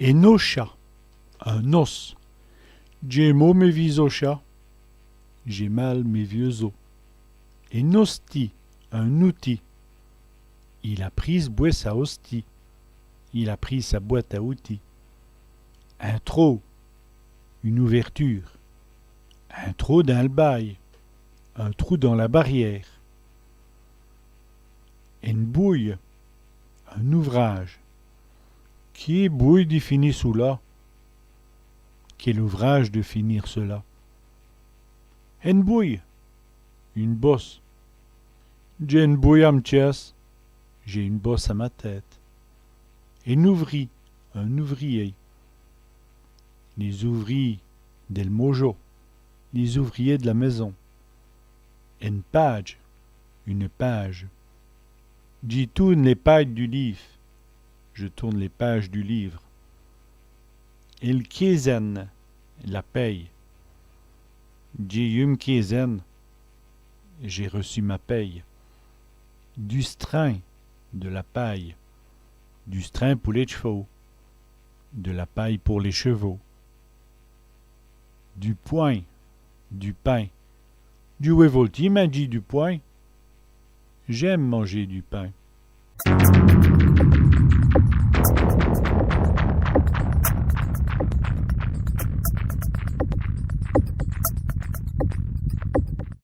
Enocha, un os. J'ai mot mes visocha, j'ai mal mes vieux os. Enosti, un outil. Il a pris boire sa hostie. Il a pris sa boîte à outils. Un trou, une ouverture. Un trou dans le bail. Un trou dans la barrière. Une bouille, un ouvrage. Qui est bouille d'y finir sous là? Quel ouvrage de finir cela? Une bouille, une bosse. J'ai une bouille à me chest, j'ai une bosse à ma tête. Un ouvrier, un ouvrier. Les ouvriers del mojo, les ouvriers de la maison. Une page, une page. J'y tourne les pages du livre. Je tourne les pages du livre. Il quinzaine, la paye. J'ai eu une quinzaine, j'ai reçu ma paye. Du strain, de la paille. Du strain pour les chevaux. De la paille pour les chevaux. Du poing, du pain. Du Wevolti m'a dit du poing. J'aime manger du pain.